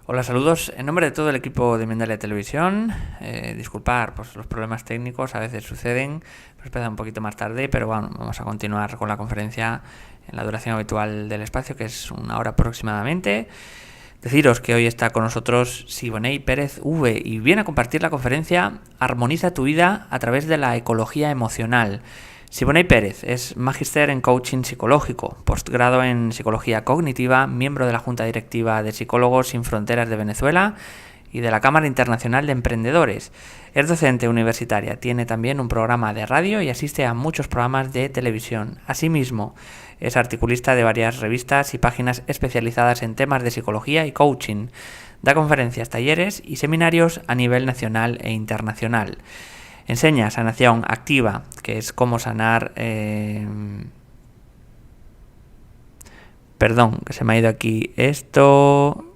Hola, saludos. En nombre de todo el equipo de Mindalia Televisión, disculpar pues, los problemas técnicos, a veces suceden, pues empieza un poquito más tarde, pero bueno, vamos a continuar con la conferencia en la duración habitual del espacio, que es 1 hora aproximadamente. Deciros que hoy está con nosotros Siboney Pérez V y viene a compartir la conferencia Armoniza tu vida a través de la ecología emocional. Siboney Pérez es magíster en coaching psicológico, postgrado en psicología cognitiva, miembro de la Junta Directiva de Psicólogos Sin Fronteras de Venezuela y de la Cámara Internacional de Emprendedores. Es docente universitaria, tiene también un programa de radio y asiste a muchos programas de televisión. Asimismo, es articulista de varias revistas y páginas especializadas en temas de psicología y coaching. Da conferencias, talleres y seminarios a nivel nacional e internacional. Enseña sanación activa, que es cómo sanar... Perdón, que se me ha ido aquí esto...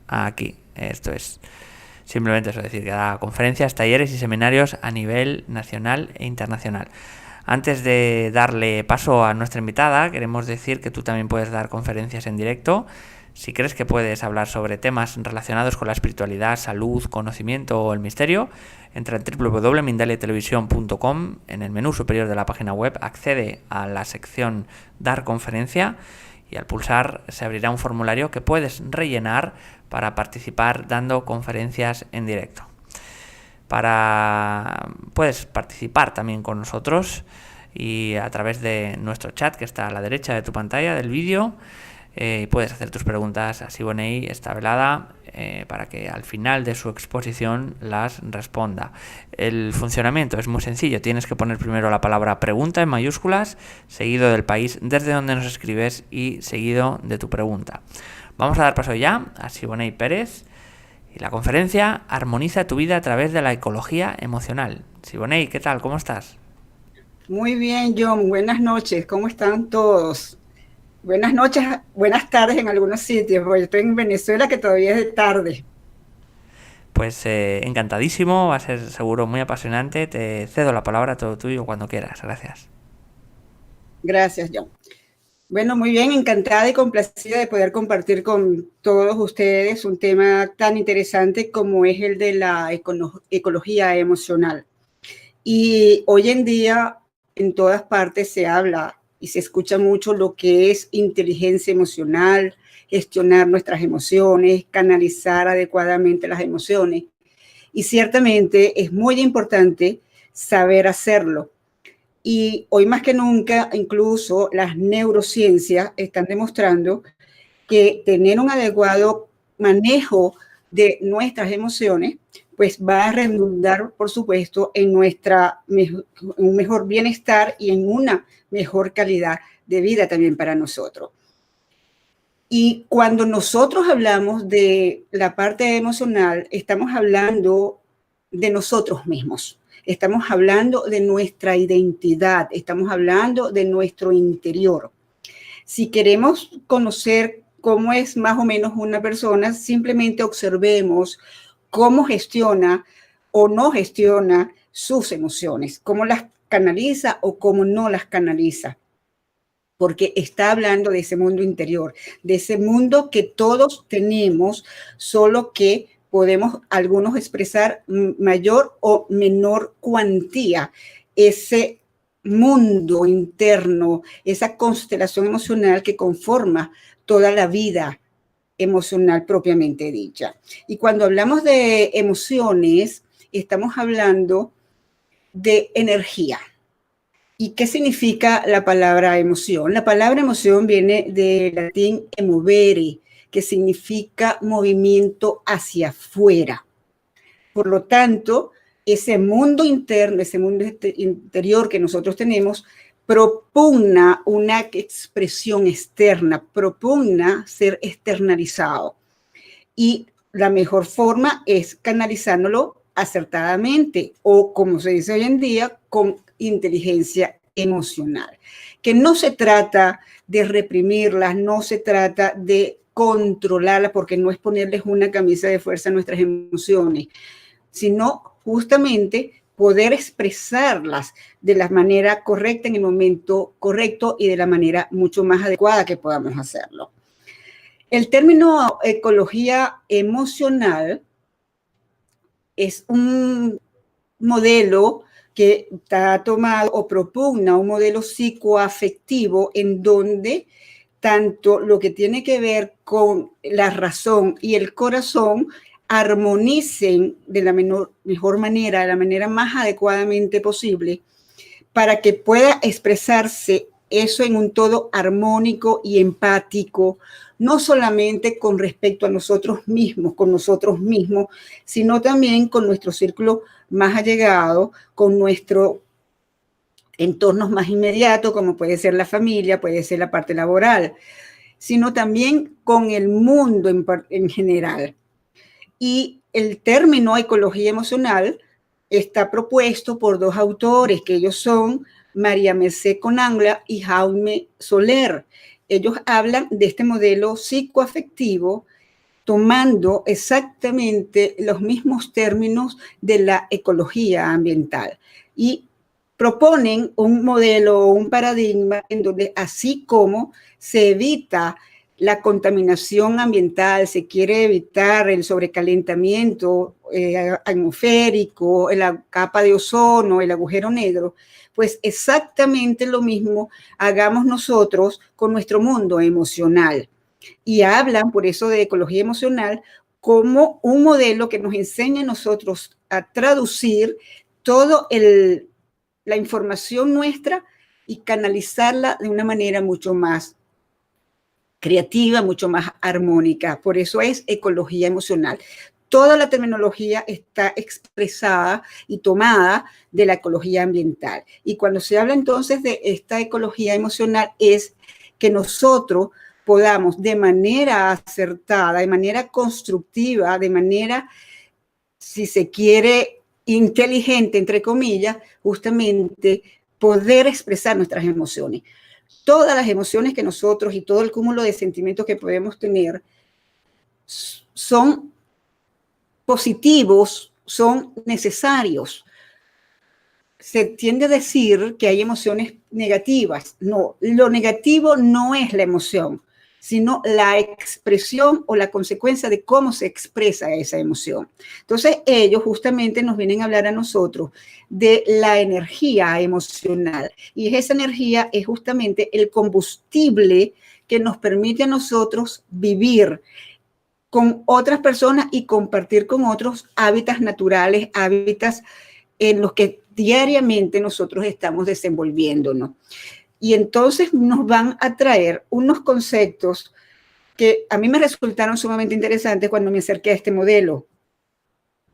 Aquí, esto es... Simplemente eso, decir que da conferencias, talleres y seminarios a nivel nacional e internacional. Antes de darle paso a nuestra invitada, queremos decir que tú también puedes dar conferencias en directo. Si crees que puedes hablar sobre temas relacionados con la espiritualidad, salud, conocimiento o el misterio, entra en www.mindaliatelevisión.com. En el menú superior de la página web accede a la sección Dar conferencia y al pulsar se abrirá un formulario que puedes rellenar para participar dando conferencias en directo. Puedes participar también con nosotros y a través de nuestro chat que está a la derecha de tu pantalla del vídeo. Puedes hacer tus preguntas a Siboney, está velada, para que al final de su exposición las responda. El funcionamiento es muy sencillo. Tienes que poner primero la palabra pregunta en mayúsculas, seguido del país desde donde nos escribes y seguido de tu pregunta. Vamos a dar paso ya a Siboney Pérez y la conferencia Armoniza tu vida a través de la ecología emocional. Siboney, ¿qué tal? ¿Cómo estás? Muy bien, John. Buenas noches. ¿Cómo están todos? Buenas noches, buenas tardes en algunos sitios, porque yo estoy en Venezuela que todavía es de tarde. Pues encantadísimo, va a ser seguro muy apasionante. Te cedo la palabra, todo tuyo, cuando quieras. Gracias. Gracias, John. Bueno, muy bien, encantada y complacida de poder compartir con todos ustedes un tema tan interesante como es el de la ecología emocional. Y hoy en día en todas partes se habla y se escucha mucho lo que es inteligencia emocional, gestionar nuestras emociones, canalizar adecuadamente las emociones. Y ciertamente es muy importante saber hacerlo. Y hoy más que nunca, incluso las neurociencias están demostrando que tener un adecuado manejo de nuestras emociones, pues va a redundar, por supuesto, en un mejor bienestar y en una mejor calidad de vida también para nosotros. Y cuando nosotros hablamos de la parte emocional, estamos hablando de nosotros mismos. Estamos hablando de nuestra identidad, estamos hablando de nuestro interior. Si queremos conocer cómo es más o menos una persona, simplemente observemos cómo gestiona o no gestiona sus emociones, cómo las canaliza o cómo no las canaliza. Porque está hablando de ese mundo interior, de ese mundo que todos tenemos, solo que podemos algunos expresar mayor o menor cuantía ese mundo interno, esa constelación emocional que conforma toda la vida emocional propiamente dicha. Y cuando hablamos de emociones, estamos hablando de energía. ¿Y qué significa la palabra emoción? La palabra emoción viene del latín emovere, que significa movimiento hacia afuera. Por lo tanto, ese mundo interno, ese mundo interior que nosotros tenemos, propugna una expresión externa, propugna ser externalizado. Y la mejor forma es canalizándolo acertadamente o, como se dice hoy en día, con inteligencia emocional. Que no se trata de reprimirlas, no se trata de controlarlas, porque no es ponerles una camisa de fuerza a nuestras emociones, sino justamente poder expresarlas de la manera correcta en el momento correcto y de la manera mucho más adecuada que podamos hacerlo. El término ecología emocional es un modelo que está tomado o propugna un modelo psicoafectivo en donde tanto lo que tiene que ver con la razón y el corazón armonicen de la mejor manera, de la manera más adecuadamente posible, para que pueda expresarse eso en un todo armónico y empático, no solamente con respecto a nosotros mismos, sino también con nuestro círculo más allegado, con nuestro entornos más inmediatos, como puede ser la familia, puede ser la parte laboral, sino también con el mundo en general. Y el término ecología emocional está propuesto por dos autores, que ellos son María Mercé Conangla y Jaume Soler. Ellos hablan de este modelo psicoafectivo tomando exactamente los mismos términos de la ecología ambiental y proponen un modelo o un paradigma en donde así como se evita la contaminación ambiental, se quiere evitar el sobrecalentamiento atmosférico, la capa de ozono, el agujero negro, pues exactamente lo mismo hagamos nosotros con nuestro mundo emocional. Y hablan, por eso, de ecología emocional como un modelo que nos enseña a nosotros a traducir toda la información nuestra y canalizarla de una manera mucho más creativa, mucho más armónica. Por eso es ecología emocional. Toda la terminología está expresada y tomada de la ecología ambiental. Y cuando se habla entonces de esta ecología emocional es que nosotros podamos de manera acertada, de manera constructiva, de manera, si se quiere, inteligente, entre comillas, justamente poder expresar nuestras emociones. Todas las emociones que nosotros y todo el cúmulo de sentimientos que podemos tener son positivos, son necesarios. Se tiende a decir que hay emociones negativas. No, lo negativo no es la emoción, sino la expresión o la consecuencia de cómo se expresa esa emoción. Entonces, ellos justamente nos vienen a hablar a nosotros de la energía emocional. Y esa energía es justamente el combustible que nos permite a nosotros vivir con otras personas y compartir con otros hábitats naturales, hábitats en los que diariamente nosotros estamos desenvolviéndonos. Y entonces nos van a traer unos conceptos que a mí me resultaron sumamente interesantes cuando me acerqué a este modelo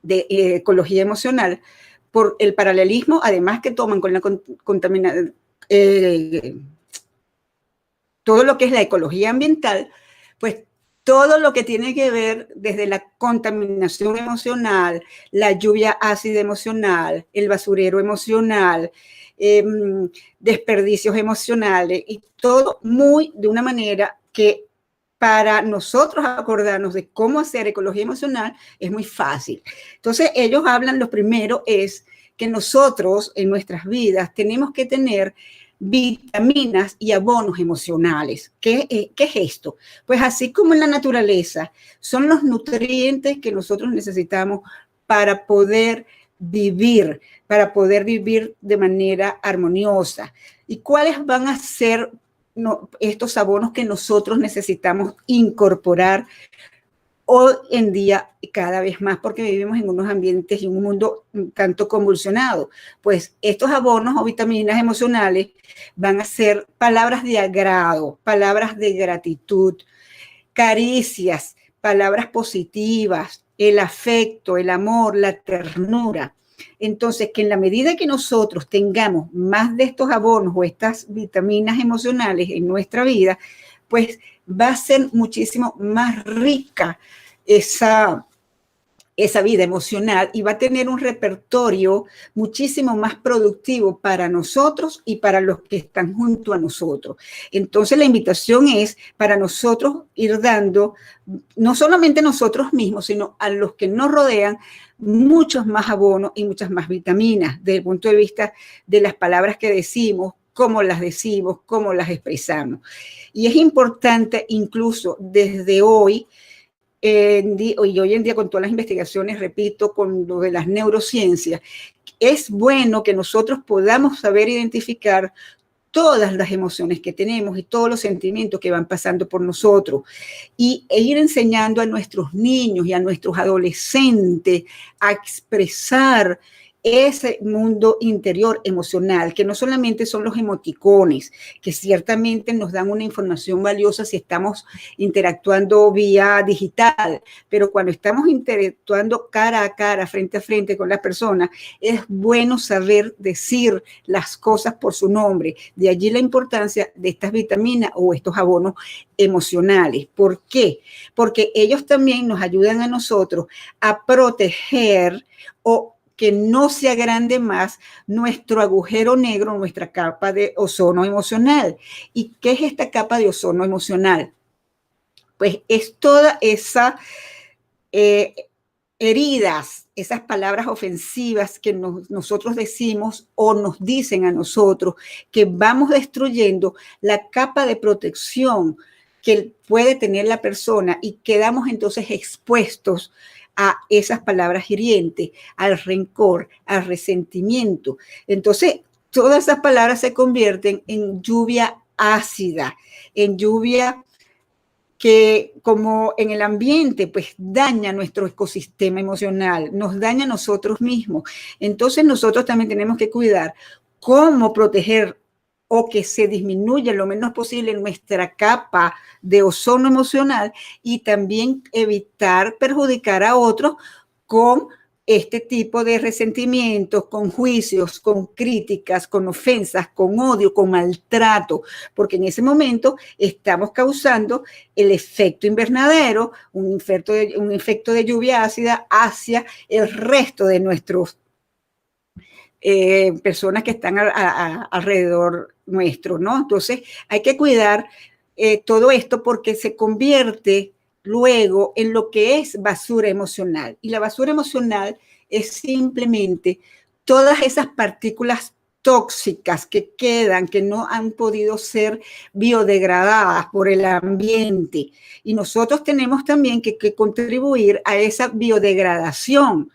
de ecología emocional, por el paralelismo, además que toman con la contaminación, todo lo que es la ecología ambiental, pues todo lo que tiene que ver desde la contaminación emocional, la lluvia ácida emocional, el basurero emocional, desperdicios emocionales y todo muy de una manera que para nosotros acordarnos de cómo hacer ecología emocional es muy fácil. Entonces ellos hablan, lo primero es que nosotros en nuestras vidas tenemos que tener vitaminas y abonos emocionales. ¿Qué es esto? Pues así como en la naturaleza, son los nutrientes que nosotros necesitamos para poder vivir de manera armoniosa. ¿Y cuáles van a ser estos abonos que nosotros necesitamos incorporar hoy en día cada vez más, porque vivimos en unos ambientes y un mundo tanto convulsionado? Pues estos abonos o vitaminas emocionales van a ser palabras de agrado, palabras de gratitud, caricias, palabras positivas, el afecto, el amor, la ternura. Entonces, que en la medida que nosotros tengamos más de estos abonos o estas vitaminas emocionales en nuestra vida, pues va a ser muchísimo más rica esa esa vida emocional y va a tener un repertorio muchísimo más productivo para nosotros y para los que están junto a nosotros. Entonces la invitación es para nosotros ir dando, no solamente nosotros mismos, sino a los que nos rodean, muchos más abonos y muchas más vitaminas desde el punto de vista de las palabras que decimos, cómo las decimos, cómo las expresamos. Y es importante incluso desde hoy, y hoy en día con todas las investigaciones, repito, con lo de las neurociencias, es bueno que nosotros podamos saber identificar todas las emociones que tenemos y todos los sentimientos que van pasando por nosotros e ir enseñando a nuestros niños y a nuestros adolescentes a expresar ese mundo interior emocional, que no solamente son los emoticones, que ciertamente nos dan una información valiosa si estamos interactuando vía digital, pero cuando estamos interactuando cara a cara, frente a frente con la persona, es bueno saber decir las cosas por su nombre. De allí la importancia de estas vitaminas o estos abonos emocionales. ¿Por qué? Porque ellos también nos ayudan a nosotros a proteger o que no se agrande más nuestro agujero negro, nuestra capa de ozono emocional. ¿Y qué es esta capa de ozono emocional? Pues es toda esa heridas, esas palabras ofensivas que nosotros decimos o nos dicen a nosotros, que vamos destruyendo la capa de protección que puede tener la persona y quedamos entonces expuestos a esas palabras hirientes, al rencor, al resentimiento. Entonces, todas esas palabras se convierten en lluvia ácida, en lluvia que como en el ambiente, pues daña nuestro ecosistema emocional, nos daña a nosotros mismos. Entonces nosotros también tenemos que cuidar cómo proteger o que se disminuya lo menos posible nuestra capa de ozono emocional y también evitar perjudicar a otros con este tipo de resentimientos, con juicios, con críticas, con ofensas, con odio, con maltrato, porque en ese momento estamos causando el efecto invernadero, un efecto de lluvia ácida hacia el resto de nuestros personas que están alrededor nuestro, ¿no? Entonces hay que cuidar todo esto porque se convierte luego en lo que es basura emocional. Y la basura emocional es simplemente todas esas partículas tóxicas que quedan, que no han podido ser biodegradadas por el ambiente. Y nosotros tenemos también que contribuir a esa biodegradación,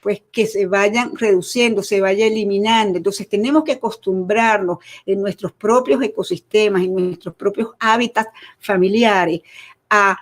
pues que se vayan reduciendo, se vaya eliminando. Entonces tenemos que acostumbrarnos en nuestros propios ecosistemas, en nuestros propios hábitats familiares, a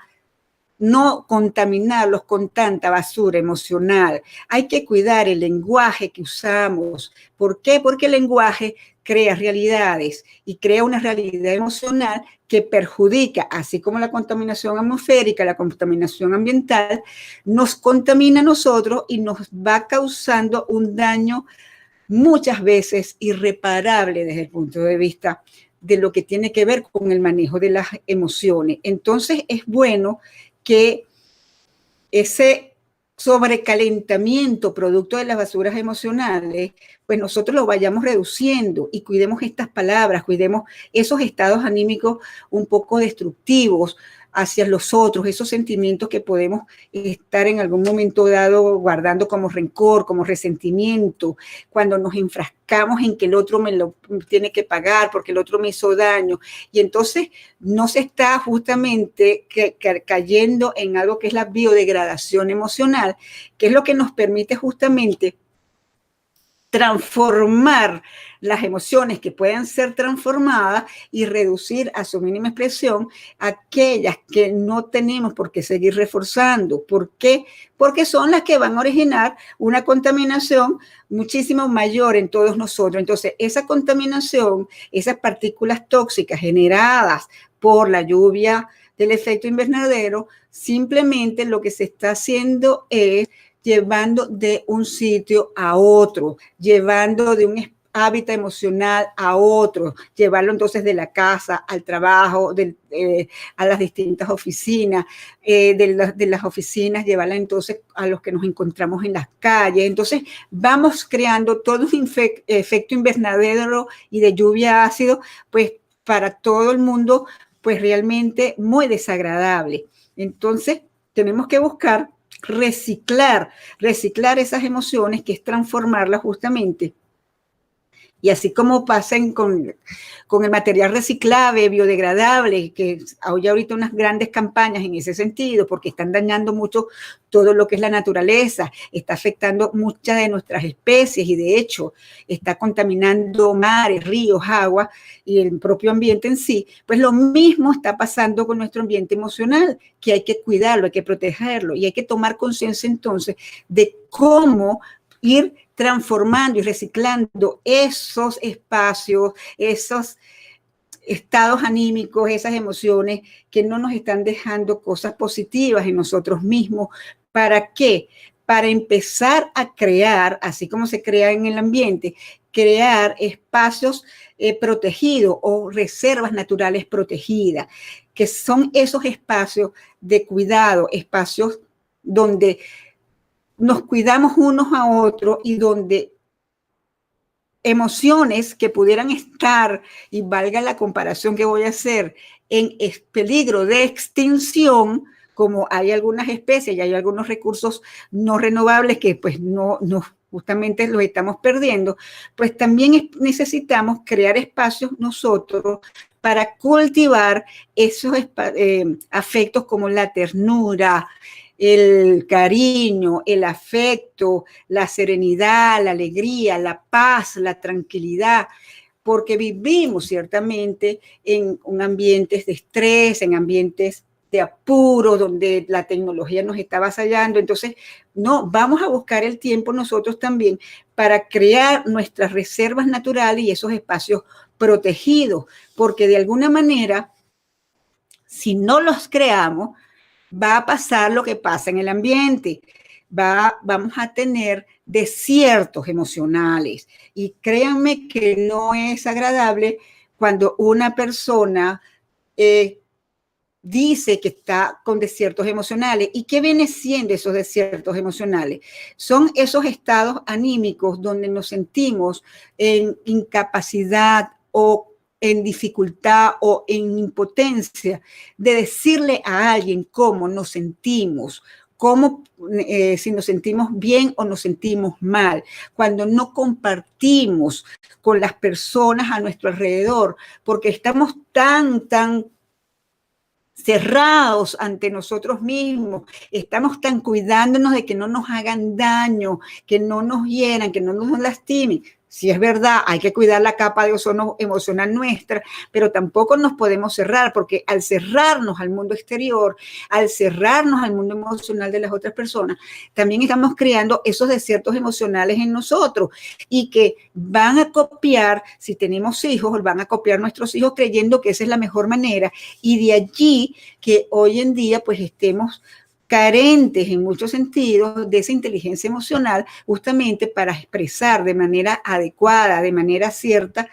no contaminarlos con tanta basura emocional. Hay que cuidar el lenguaje que usamos. ¿Por qué? Porque el lenguaje crea realidades y crea una realidad emocional que perjudica, así como la contaminación atmosférica, la contaminación ambiental, nos contamina a nosotros y nos va causando un daño muchas veces irreparable desde el punto de vista de lo que tiene que ver con el manejo de las emociones. Entonces es bueno que ese sobrecalentamiento producto de las basuras emocionales, pues nosotros lo vayamos reduciendo y cuidemos estas palabras, cuidemos esos estados anímicos un poco destructivos hacia los otros, esos sentimientos que podemos estar en algún momento dado guardando como rencor, como resentimiento, cuando nos enfrascamos en que el otro me lo tiene que pagar porque el otro me hizo daño. Y entonces no se está justamente cayendo en algo que es la biodegradación emocional, que es lo que nos permite justamente transformar las emociones que puedan ser transformadas y reducir a su mínima expresión aquellas que no tenemos por qué seguir reforzando. ¿Por qué? Porque son las que van a originar una contaminación muchísimo mayor en todos nosotros. Entonces, esa contaminación, esas partículas tóxicas generadas por la lluvia del efecto invernadero, simplemente lo que se está haciendo es llevando de un sitio a otro, llevando de un hábitat emocional a otros, llevarlo entonces de la casa al trabajo, a las distintas oficinas, de las oficinas, llevarla entonces a los que nos encontramos en las calles. Entonces vamos creando todo un efecto invernadero y de lluvia ácido, pues para todo el mundo, pues realmente muy desagradable. Entonces tenemos que buscar reciclar esas emociones, que es transformarlas justamente. Y así como pasan con el material reciclable, biodegradable, que hay ahorita unas grandes campañas en ese sentido, porque están dañando mucho todo lo que es la naturaleza, está afectando muchas de nuestras especies y de hecho está contaminando mares, ríos, agua y el propio ambiente en sí. Pues lo mismo está pasando con nuestro ambiente emocional, que hay que cuidarlo, hay que protegerlo y hay que tomar conciencia entonces de cómo ir transformando y reciclando esos espacios, esos estados anímicos, esas emociones que no nos están dejando cosas positivas en nosotros mismos. ¿Para qué? Para empezar a crear, así como se crea en el ambiente, crear espacios protegidos o reservas naturales protegidas, que son esos espacios de cuidado, espacios donde nos cuidamos unos a otros y donde emociones que pudieran estar, y valga la comparación que voy a hacer, en peligro de extinción, como hay algunas especies y hay algunos recursos no renovables que pues no justamente los estamos perdiendo, pues también necesitamos crear espacios nosotros para cultivar esos afectos como la ternura, el cariño, el afecto, la serenidad, la alegría, la paz, la tranquilidad, porque vivimos ciertamente en ambientes de estrés, en ambientes de apuro, donde la tecnología nos está avasallando. Entonces, no, vamos a buscar el tiempo nosotros también para crear nuestras reservas naturales y esos espacios protegidos, porque de alguna manera, si no los creamos, va a pasar lo que pasa en el ambiente. Vamos a tener desiertos emocionales. Y créanme que no es agradable cuando una persona dice que está con desiertos emocionales. ¿Y qué viene siendo esos desiertos emocionales? Son esos estados anímicos donde nos sentimos en incapacidad o en dificultad o en impotencia de decirle a alguien cómo nos sentimos, cómo, si nos sentimos bien o nos sentimos mal, cuando no compartimos con las personas a nuestro alrededor, porque estamos tan cerrados ante nosotros mismos, estamos tan cuidándonos de que no nos hagan daño, que no nos hieran, que no nos lastimen. Si es verdad, hay que cuidar la capa de ozono emocional nuestra, pero tampoco nos podemos cerrar, porque al cerrarnos al mundo exterior, al cerrarnos al mundo emocional de las otras personas, también estamos creando esos desiertos emocionales en nosotros y que van a copiar, si tenemos hijos, van a copiar nuestros hijos creyendo que esa es la mejor manera, y de allí que hoy en día pues estemos carentes en muchos sentidos de esa inteligencia emocional, justamente para expresar de manera adecuada, de manera cierta,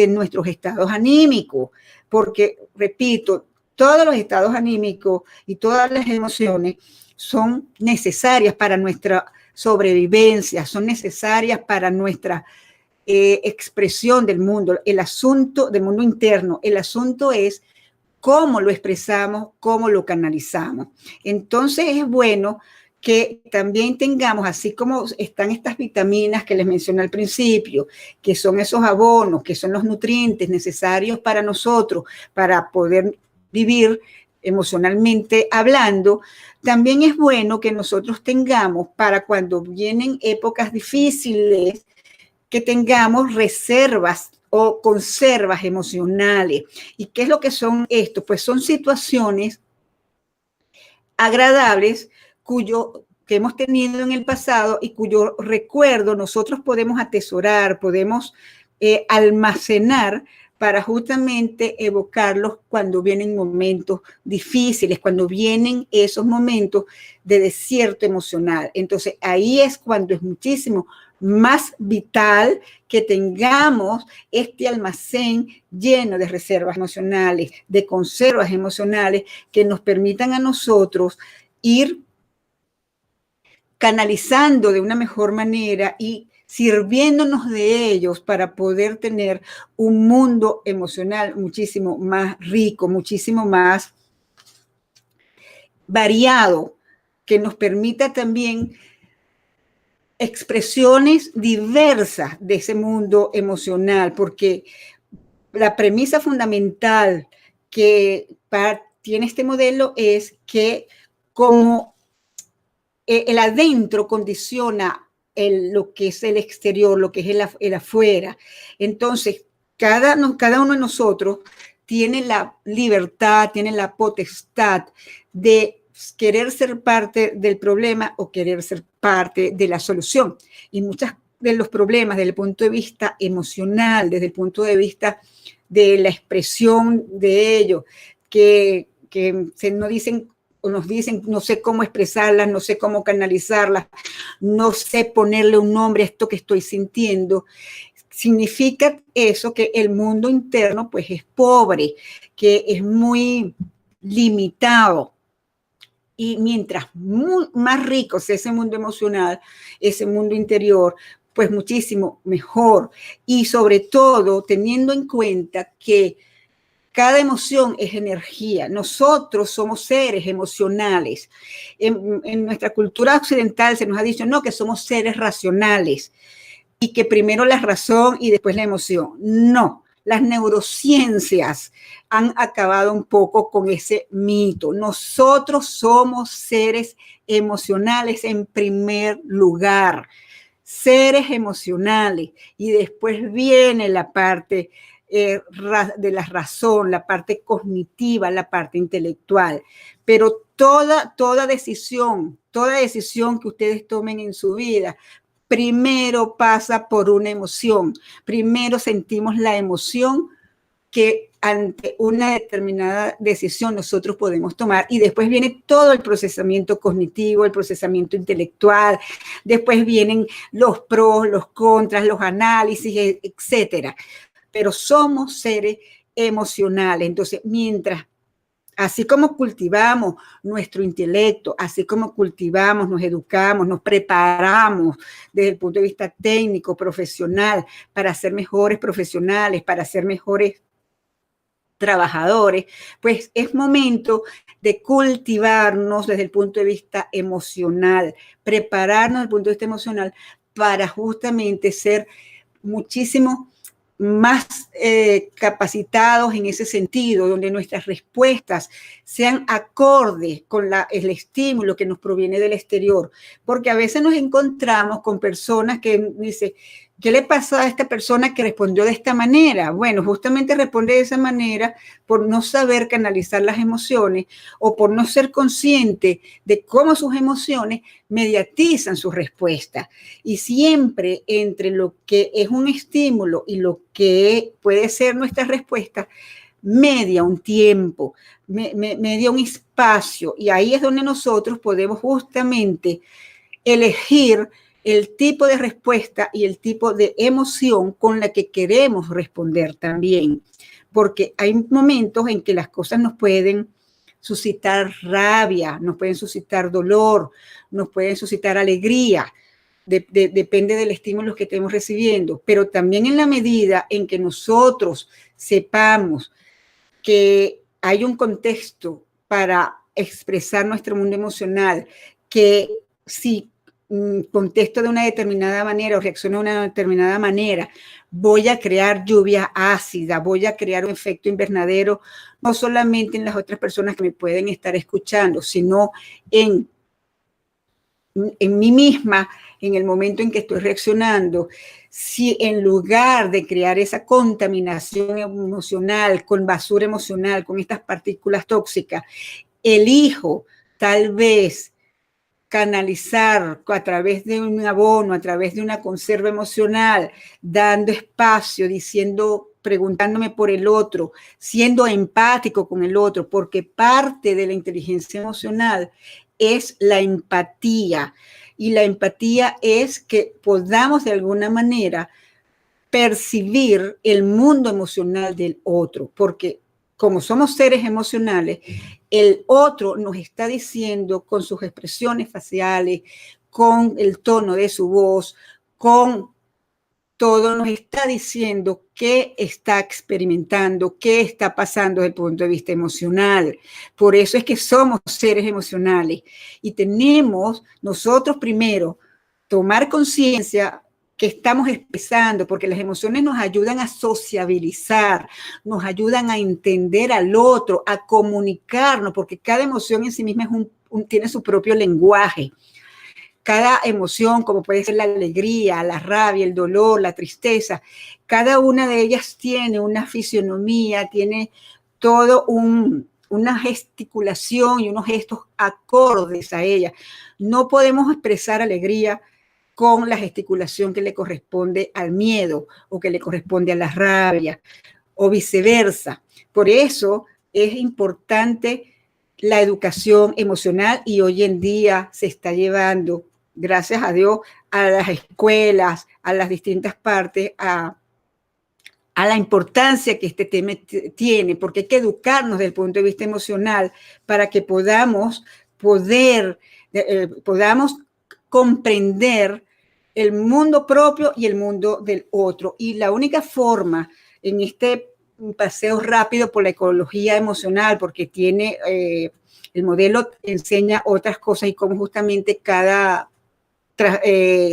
nuestros estados anímicos. Porque, repito, todos los estados anímicos y todas las emociones son necesarias para nuestra sobrevivencia, son necesarias para nuestra expresión del mundo, el asunto del mundo interno. El asunto es cómo lo expresamos, cómo lo canalizamos. Entonces es bueno que también tengamos, así como están estas vitaminas que les mencioné al principio, que son esos abonos, que son los nutrientes necesarios para nosotros, para poder vivir emocionalmente hablando, también es bueno que nosotros tengamos, para cuando vienen épocas difíciles, que tengamos reservas o conservas emocionales. ¿Y qué es lo que son esto? Pues son situaciones agradables que hemos tenido en el pasado y cuyo recuerdo nosotros podemos atesorar, podemos almacenar para justamente evocarlos cuando vienen momentos difíciles, cuando vienen esos momentos de desierto emocional. Entonces ahí es cuando es muchísimo más vital que tengamos este almacén lleno de reservas emocionales, de conservas emocionales que nos permitan a nosotros ir canalizando de una mejor manera y sirviéndonos de ellos para poder tener un mundo emocional muchísimo más rico, muchísimo más variado, que nos permita también expresiones diversas de ese mundo emocional, porque la premisa fundamental que tiene este modelo es que como el adentro condiciona lo que es el exterior, lo que es el afuera, entonces cada uno de nosotros tiene la libertad, tiene la potestad de querer ser parte del problema o querer ser parte de la solución. Y muchos de los problemas desde el punto de vista emocional, desde el punto de vista de la expresión de ello, que se nos dicen o nos dicen, no sé cómo expresarlas, no sé cómo canalizarlas, no sé ponerle un nombre a esto que estoy sintiendo. Significa eso que el mundo interno pues es pobre, que es muy limitado. Y mientras más rico sea ese mundo emocional, ese mundo interior, pues muchísimo mejor. Y sobre todo teniendo en cuenta que cada emoción es energía. Nosotros somos seres emocionales. En nuestra cultura occidental se nos ha dicho, no, que somos seres racionales y que primero la razón y después la emoción. No, las neurociencias han acabado un poco con ese mito. Nosotros somos seres emocionales en primer lugar, seres emocionales, y después viene la parte de la razón, la parte cognitiva, la parte intelectual. Pero toda decisión que ustedes tomen en su vida, primero pasa por una emoción. Primero sentimos la emoción que ante una determinada decisión nosotros podemos tomar, y después viene todo el procesamiento cognitivo, el procesamiento intelectual, después vienen los pros, los contras, los análisis, etcétera. Pero somos seres emocionales. Entonces, mientras, así como cultivamos nuestro intelecto, así como cultivamos, nos educamos, nos preparamos desde el punto de vista técnico, profesional, para ser mejores profesionales, para ser mejores trabajadores, pues es momento de cultivarnos desde el punto de vista emocional, prepararnos desde el punto de vista emocional para justamente ser muchísimo más capacitados en ese sentido, donde nuestras respuestas sean acordes con el estímulo que nos proviene del exterior, porque a veces nos encontramos con personas que dicen, ¿qué le pasó a esta persona que respondió de esta manera? Bueno, justamente responde de esa manera por no saber canalizar las emociones o por no ser consciente de cómo sus emociones mediatizan su respuesta. Y siempre entre lo que es un estímulo y lo que puede ser nuestra respuesta, media un tiempo, media un espacio. Y ahí es donde nosotros podemos justamente elegir el tipo de respuesta y el tipo de emoción con la que queremos responder también. Porque hay momentos en que las cosas nos pueden suscitar rabia, nos pueden suscitar dolor, nos pueden suscitar alegría. Depende del estímulo que estemos recibiendo, pero también en la medida en que nosotros sepamos que hay un contexto para expresar nuestro mundo emocional, que si contesto de una determinada manera o reacciono de una determinada manera, voy a crear lluvia ácida, voy a crear un efecto invernadero, no solamente en las otras personas que me pueden estar escuchando, sino en mí misma, en el momento en que estoy reaccionando. Si en lugar de crear esa contaminación emocional, con basura emocional, con estas partículas tóxicas, elijo tal vez canalizar a través de un abono, a través de una conserva emocional, dando espacio, diciendo, preguntándome por el otro, siendo empático con el otro, porque parte de la inteligencia emocional es la empatía. Y la empatía es que podamos de alguna manera percibir el mundo emocional del otro, porque como somos seres emocionales, el otro nos está diciendo con sus expresiones faciales, con el tono de su voz, con todo, nos está diciendo qué está experimentando, qué está pasando desde el punto de vista emocional. Por eso es que somos seres emocionales y tenemos nosotros primero tomar conciencia que estamos expresando, porque las emociones nos ayudan a sociabilizar, nos ayudan a entender al otro, a comunicarnos, porque cada emoción en sí misma tiene su propio lenguaje. Cada emoción, como puede ser la alegría, la rabia, el dolor, la tristeza, cada una de ellas tiene una fisionomía, tiene todo una gesticulación y unos gestos acordes a ella. No podemos expresar alegría con la gesticulación que le corresponde al miedo o que le corresponde a la rabia o viceversa. Por eso es importante la educación emocional y hoy en día se está llevando, gracias a Dios, a las escuelas, a las distintas partes, a la importancia que este tema tiene, porque hay que educarnos desde el punto de vista emocional para que podamos comprender el mundo propio y el mundo del otro. Y la única forma en este paseo rápido por la ecología emocional, porque tiene, el modelo enseña otras cosas y cómo justamente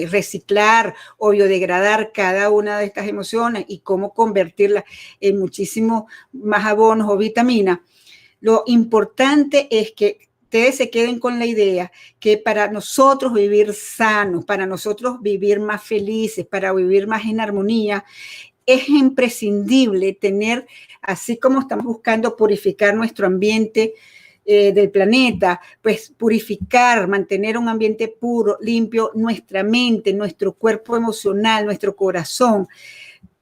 reciclar o biodegradar cada una de estas emociones y cómo convertirlas en muchísimo más abonos o vitaminas. Lo importante es que ustedes se queden con la idea que para nosotros vivir sanos, para nosotros vivir más felices, para vivir más en armonía, es imprescindible tener, así como estamos buscando purificar nuestro ambiente del planeta, pues purificar, mantener un ambiente puro, limpio, nuestra mente, nuestro cuerpo emocional, nuestro corazón,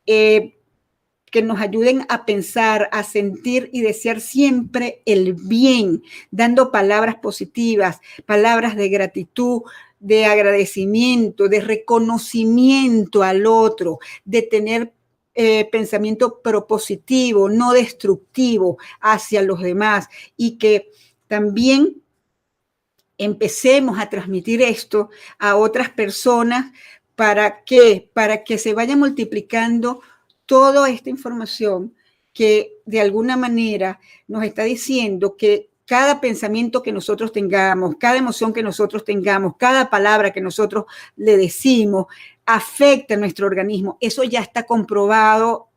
que nos ayuden a pensar, a sentir y desear siempre el bien, dando palabras positivas, palabras de gratitud, de agradecimiento, de reconocimiento al otro, de tener pensamiento propositivo, no destructivo hacia los demás y que también empecemos a transmitir esto a otras personas para que se vaya multiplicando toda esta información que de alguna manera nos está diciendo que cada pensamiento que nosotros tengamos, cada emoción que nosotros tengamos, cada palabra que nosotros le decimos, afecta a nuestro organismo. Eso ya está comprobado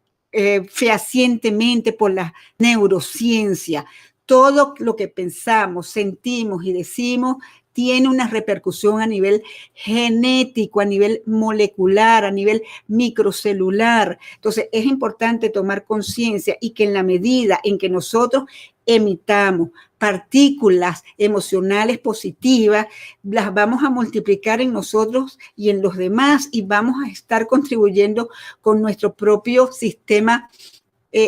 fehacientemente por la neurociencia. Todo lo que pensamos, sentimos y decimos tiene una repercusión a nivel genético, a nivel molecular, a nivel microcelular. Entonces, es importante tomar conciencia y que en la medida en que nosotros emitamos partículas emocionales positivas, las vamos a multiplicar en nosotros y en los demás y vamos a estar contribuyendo con nuestro propio sistema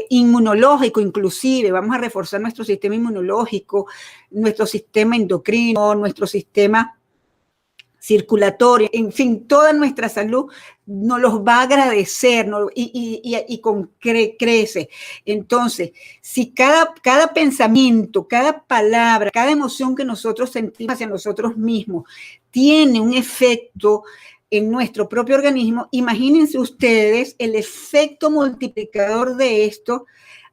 inmunológico, inclusive vamos a reforzar nuestro sistema inmunológico, nuestro sistema endocrino, nuestro sistema circulatorio, en fin, toda nuestra salud nos los va a agradecer, ¿no? Crece. Entonces, si cada pensamiento, cada palabra, cada emoción que nosotros sentimos hacia nosotros mismos tiene un efecto en nuestro propio organismo, imagínense ustedes el efecto multiplicador de esto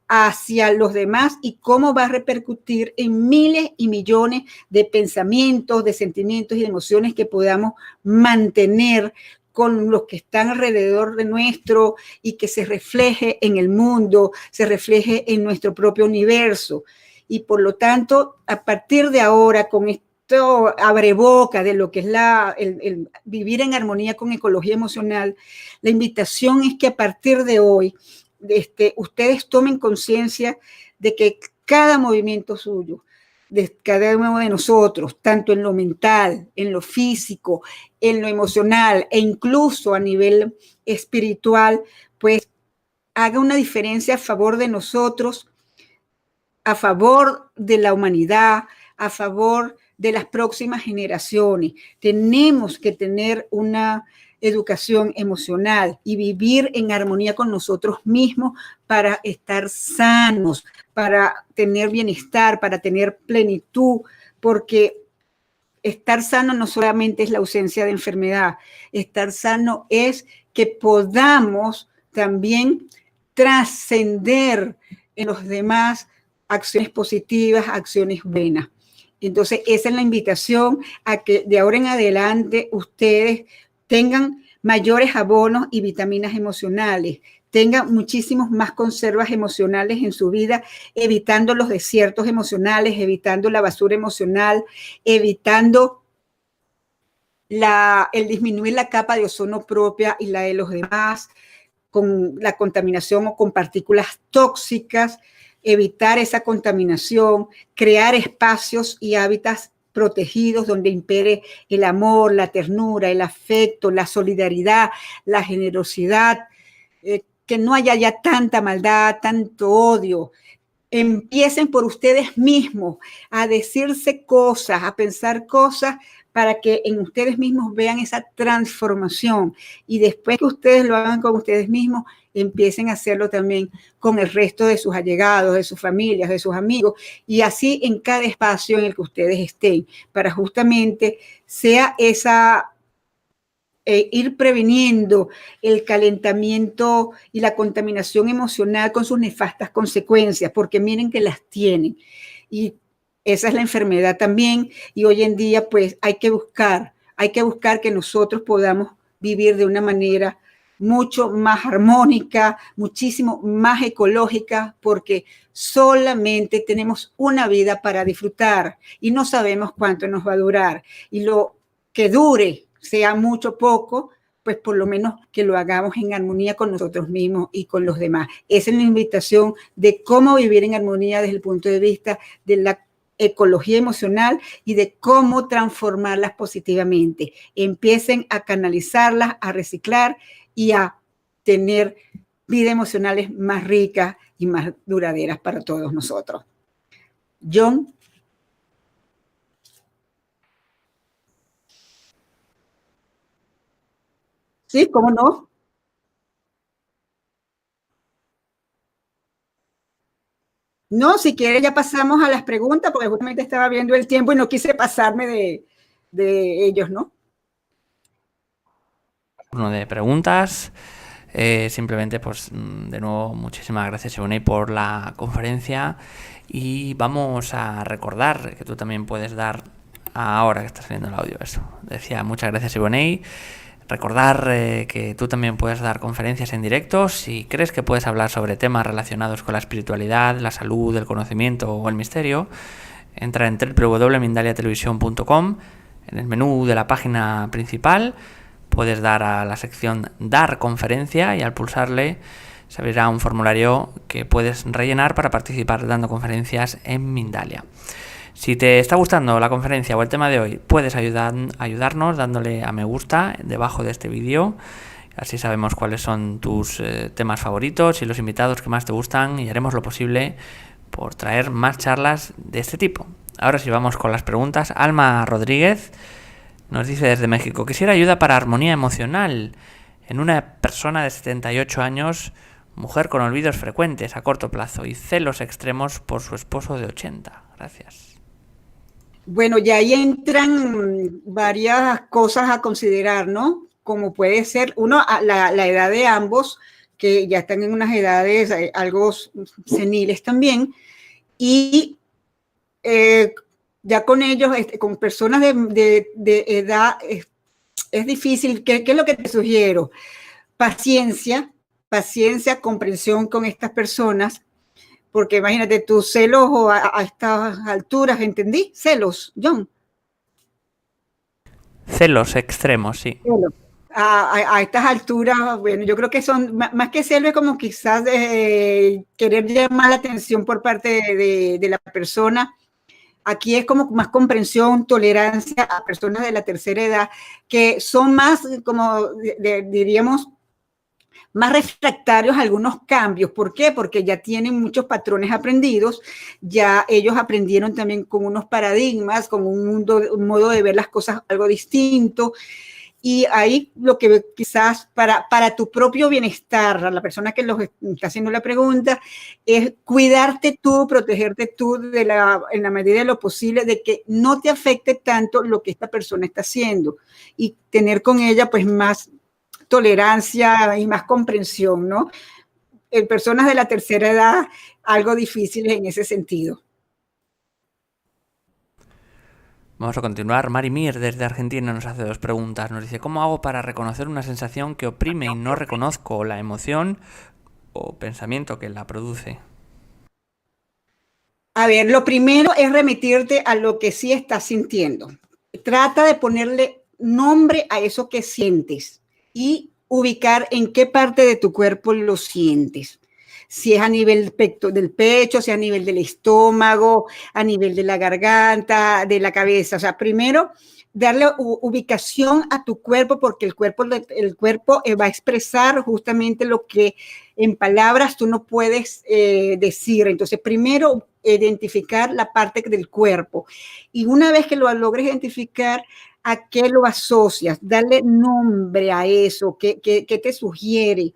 hacia los demás y cómo va a repercutir en miles y millones de pensamientos, de sentimientos y de emociones que podamos mantener con los que están alrededor de nuestro y que se refleje en el mundo, se refleje en nuestro propio universo. Y por lo tanto, a partir de ahora, con esto abre boca de lo que es el vivir en armonía con ecología emocional, la invitación es que a partir de hoy, ustedes tomen conciencia de que cada movimiento suyo, de cada uno de nosotros, tanto en lo mental, en lo físico, en lo emocional e incluso a nivel espiritual, pues haga una diferencia a favor de nosotros, a favor de la humanidad, a favor de las próximas generaciones. Tenemos que tener una educación emocional y vivir en armonía con nosotros mismos para estar sanos, para tener bienestar, para tener plenitud, porque estar sano no solamente es la ausencia de enfermedad, estar sano es que podamos también trascender en los demás acciones positivas, acciones buenas. Entonces, esa es la invitación a que de ahora en adelante ustedes tengan mayores abonos y vitaminas emocionales, tengan muchísimos más conservas emocionales en su vida, evitando los desiertos emocionales, evitando la basura emocional, evitando el disminuir la capa de ozono propia y la de los demás, con la contaminación o con partículas tóxicas, evitar esa contaminación, crear espacios y hábitats protegidos donde impere el amor, la ternura, el afecto, la solidaridad, la generosidad, que no haya ya tanta maldad, tanto odio. Empiecen por ustedes mismos a decirse cosas, a pensar cosas para que en ustedes mismos vean esa transformación y después que ustedes lo hagan con ustedes mismos, empiecen a hacerlo también con el resto de sus allegados, de sus familias, de sus amigos y así en cada espacio en el que ustedes estén, para justamente sea esa ir previniendo el calentamiento y la contaminación emocional con sus nefastas consecuencias, porque miren que las tienen. Y esa es la enfermedad también. Y hoy en día, pues, hay que buscar que nosotros podamos vivir de una manera mucho más armónica, muchísimo más ecológica, porque solamente tenemos una vida para disfrutar y no sabemos cuánto nos va a durar. Y lo que dure, sea mucho o poco, pues por lo menos que lo hagamos en armonía con nosotros mismos y con los demás. Esa es la invitación de cómo vivir en armonía desde el punto de vista de la ecología emocional y de cómo transformarlas positivamente. Empiecen a canalizarlas, a reciclar y a tener vidas emocionales más ricas y más duraderas para todos nosotros. John. Sí, ¿cómo no? No, si quieres ya pasamos a las preguntas, porque justamente estaba viendo el tiempo y no quise pasarme de ellos, ¿no? Uno de preguntas. Simplemente, pues, de nuevo, muchísimas gracias, Ivonne, por la conferencia. Y vamos a recordar que tú también puedes dar, ahora que estás viendo el audio, eso. Decía, muchas gracias, Ivonne. Recordar que tú también puedes dar conferencias en directo. Si crees que puedes hablar sobre temas relacionados con la espiritualidad, la salud, el conocimiento o el misterio, entra en www.mindaliatelevisión.com. En el menú de la página principal puedes dar a la sección Dar conferencia y al pulsarle se abrirá un formulario que puedes rellenar para participar dando conferencias en Mindalia. Si te está gustando la conferencia o el tema de hoy, puedes ayudarnos dándole a me gusta debajo de este vídeo. Así sabemos cuáles son tus temas favoritos y los invitados que más te gustan y haremos lo posible por traer más charlas de este tipo. Ahora sí vamos con las preguntas. Alma Rodríguez nos dice desde México: quisiera ayuda para armonía emocional en una persona de 78 años, mujer con olvidos frecuentes a corto plazo y celos extremos por su esposo de 80. Gracias. Bueno, ya ahí entran varias cosas a considerar, ¿no? Como puede ser, uno, la edad de ambos, que ya están en unas edades algo seniles también, y ya con ellos, con personas de edad, es difícil. ¿Qué es lo que te sugiero? Paciencia, comprensión con estas personas, porque imagínate, tus celos a estas alturas, ¿entendí? Celos, John. Celos extremos, sí. Celos. A estas alturas, bueno, yo creo que son, más que celos, es como quizás querer llamar la atención por parte de la persona. Aquí es como más comprensión, tolerancia a personas de la tercera edad, que son más, como diríamos, más refractarios a algunos cambios. ¿Por qué? Porque ya tienen muchos patrones aprendidos, ya ellos aprendieron también con unos paradigmas, con un modo de ver las cosas algo distinto. Y ahí lo que quizás para tu propio bienestar, la persona que los está haciendo la pregunta, es cuidarte tú, protegerte tú en la medida de lo posible, de que no te afecte tanto lo que esta persona está haciendo y tener con ella pues más tolerancia y más comprensión, ¿no? En personas de la tercera edad, algo difíciles en ese sentido. Vamos a continuar. Mari Mir, desde Argentina, nos hace 2 preguntas. Nos dice, ¿cómo hago para reconocer una sensación que oprime y no reconozco la emoción o pensamiento que la produce? A ver, lo primero es remitirte a lo que sí estás sintiendo. Trata de ponerle nombre a eso que sientes y ubicar en qué parte de tu cuerpo lo sientes. Si es a nivel del pecho, si es a nivel del estómago, a nivel de la garganta, de la cabeza. O sea, primero darle ubicación a tu cuerpo porque el cuerpo va a expresar justamente lo que en palabras tú no puedes decir. Entonces, primero identificar la parte del cuerpo. Y una vez que lo logres identificar, ¿a qué lo asocias? Darle nombre a eso, ¿qué te sugiere?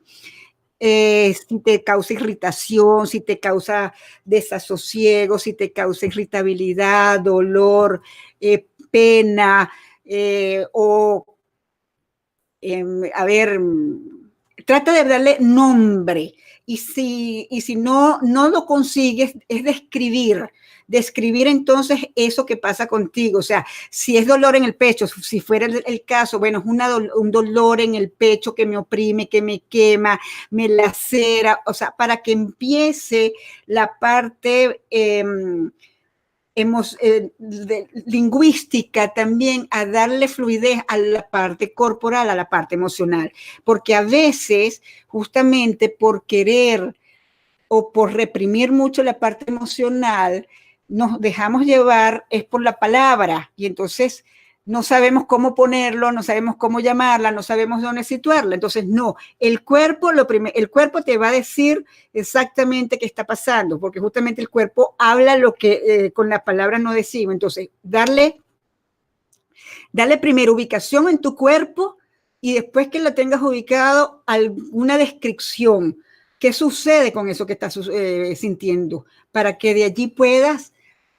Si te causa irritación, si te causa desasosiego, si te causa irritabilidad, dolor, pena, o, a ver, trata de darle nombre. Y si no lo consigues, es describir entonces eso que pasa contigo. O sea, si es dolor en el pecho, si fuera el caso, bueno, es un dolor en el pecho que me oprime, que me quema, me lacera. O sea, para que empiece la parte lingüística también a darle fluidez a la parte corporal, a la parte emocional, porque a veces justamente por querer o por reprimir mucho la parte emocional, nos dejamos llevar es por la palabra y entonces no sabemos cómo ponerlo, no sabemos cómo llamarla, no sabemos dónde situarla. Entonces, no, el cuerpo te va a decir exactamente qué está pasando, porque justamente el cuerpo habla lo que con las palabras no decimos. Entonces, darle primero ubicación en tu cuerpo y después que lo tengas ubicado, alguna descripción. ¿Qué sucede con eso que estás sintiendo? Para que de allí puedas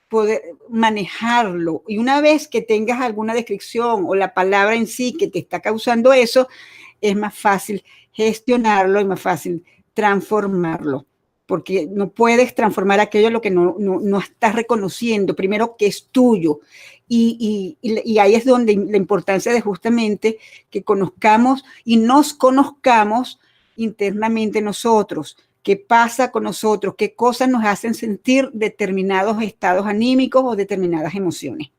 poder manejarlo. Y una vez que tengas alguna descripción o la palabra en sí que te está causando eso, es más fácil gestionarlo y más fácil transformarlo. Porque no puedes transformar aquello lo que no estás reconociendo, primero que es tuyo. Y ahí es donde la importancia de justamente que conozcamos y nos conozcamos internamente nosotros. ¿Qué pasa con nosotros? ¿Qué cosas nos hacen sentir determinados estados anímicos o determinadas emociones?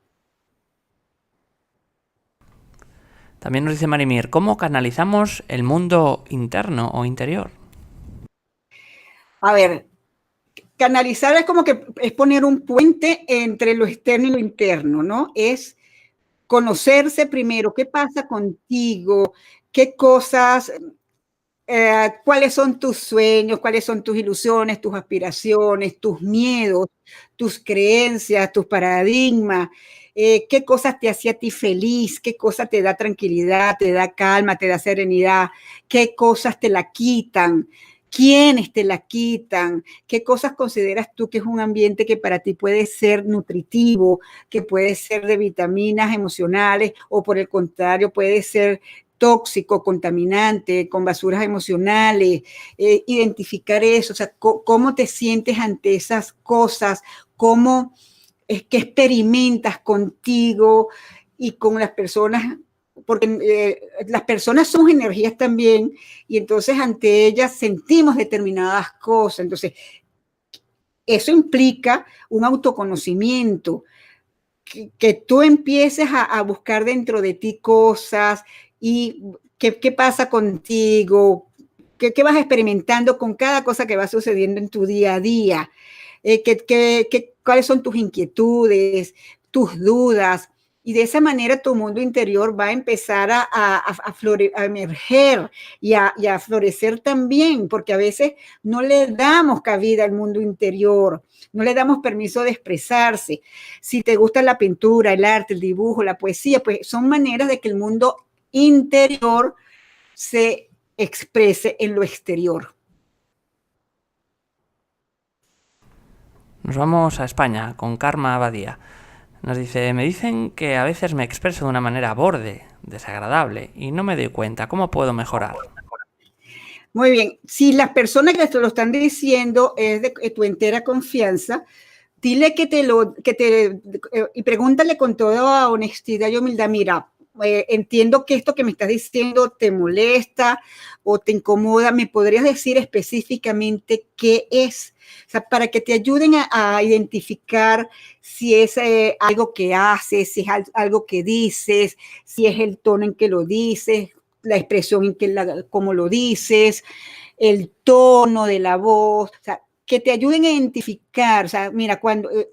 También nos dice Marimir, ¿cómo canalizamos el mundo interno o interior? A ver, canalizar es como que es poner un puente entre lo externo y lo interno, ¿no? Es conocerse primero, qué pasa contigo, qué cosas, cuáles son tus sueños, cuáles son tus ilusiones, tus aspiraciones, tus miedos, tus creencias, tus paradigmas, qué cosas te hacía a ti feliz, qué cosas te da tranquilidad, te da calma, te da serenidad, qué cosas te la quitan, quiénes te la quitan, qué cosas consideras tú que es un ambiente que para ti puede ser nutritivo, que puede ser de vitaminas emocionales o por el contrario puede ser tóxico, contaminante, con basuras emocionales, identificar eso, o sea, cómo te sientes ante esas cosas, cómo es que experimentas contigo y con las personas, porque las personas son energías también y entonces ante ellas sentimos determinadas cosas, entonces eso implica un autoconocimiento, que tú empieces a buscar dentro de ti cosas y qué pasa contigo, qué vas experimentando con cada cosa que va sucediendo en tu día a día, cuáles son tus inquietudes, tus dudas, y de esa manera tu mundo interior va a empezar a emerger y a florecer también, porque a veces no le damos cabida al mundo interior, no le damos permiso de expresarse. Si te gusta la pintura, el arte, el dibujo, la poesía, pues son maneras de que el mundo interior se exprese en lo exterior. Nos vamos a España con Karma Abadía. Nos dice, me dicen que a veces me expreso de una manera borde, desagradable, y no me doy cuenta. ¿Cómo puedo mejorar? Muy bien. Si las personas que te lo están diciendo es de tu entera confianza, dile y pregúntale con toda honestidad y humildad, mira, entiendo que esto que me estás diciendo te molesta o te incomoda, ¿me podrías decir específicamente qué es? O sea, para que te ayuden a identificar si es algo que haces, si es algo que dices, si es el tono en que lo dices, la expresión en que cómo lo dices, el tono de la voz, o sea, que te ayuden a identificar, o sea, mira,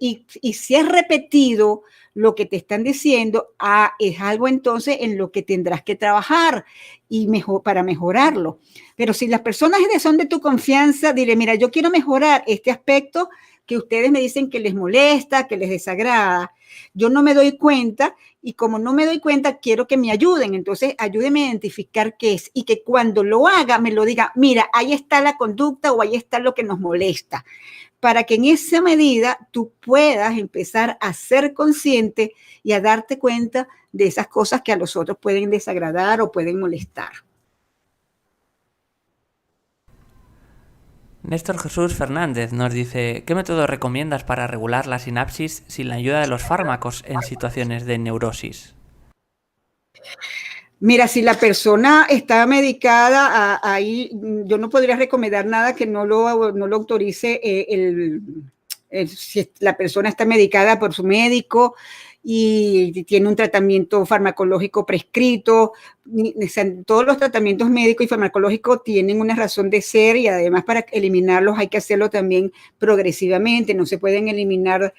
y si es repetido lo que te están diciendo, es algo entonces en lo que tendrás que trabajar y para mejorarlo. Pero si las personas son de tu confianza, dile, mira, yo quiero mejorar este aspecto que ustedes me dicen que les molesta, que les desagrada. Yo no me doy cuenta y como no me doy cuenta, quiero que me ayuden. Entonces, ayúdenme a identificar qué es y que cuando lo haga me lo diga, mira, ahí está la conducta o ahí está lo que nos molesta. Para que en esa medida tú puedas empezar a ser consciente y a darte cuenta de esas cosas que a los otros pueden desagradar o pueden molestar. Néstor Jesús Fernández nos dice, ¿qué método recomiendas para regular la sinapsis sin la ayuda de los fármacos en situaciones de neurosis? Mira, si la persona está medicada, ahí yo no podría recomendar nada que no lo autorice si la persona está medicada por su médico y tiene un tratamiento farmacológico prescrito. Todos los tratamientos médicos y farmacológicos tienen una razón de ser y además para eliminarlos hay que hacerlo también progresivamente. No se pueden eliminar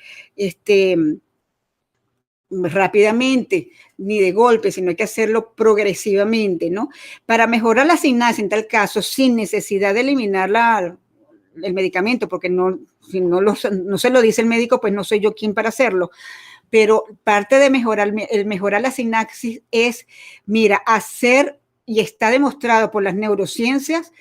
rápidamente ni de golpe, sino hay que hacerlo progresivamente, ¿no? Para mejorar la sinapsis en tal caso, sin necesidad de eliminar el medicamento, porque si no se lo dice el médico, pues no soy yo quien para hacerlo. Pero parte de mejorar la sinapsis es, mira, hacer, y está demostrado por las neurociencias,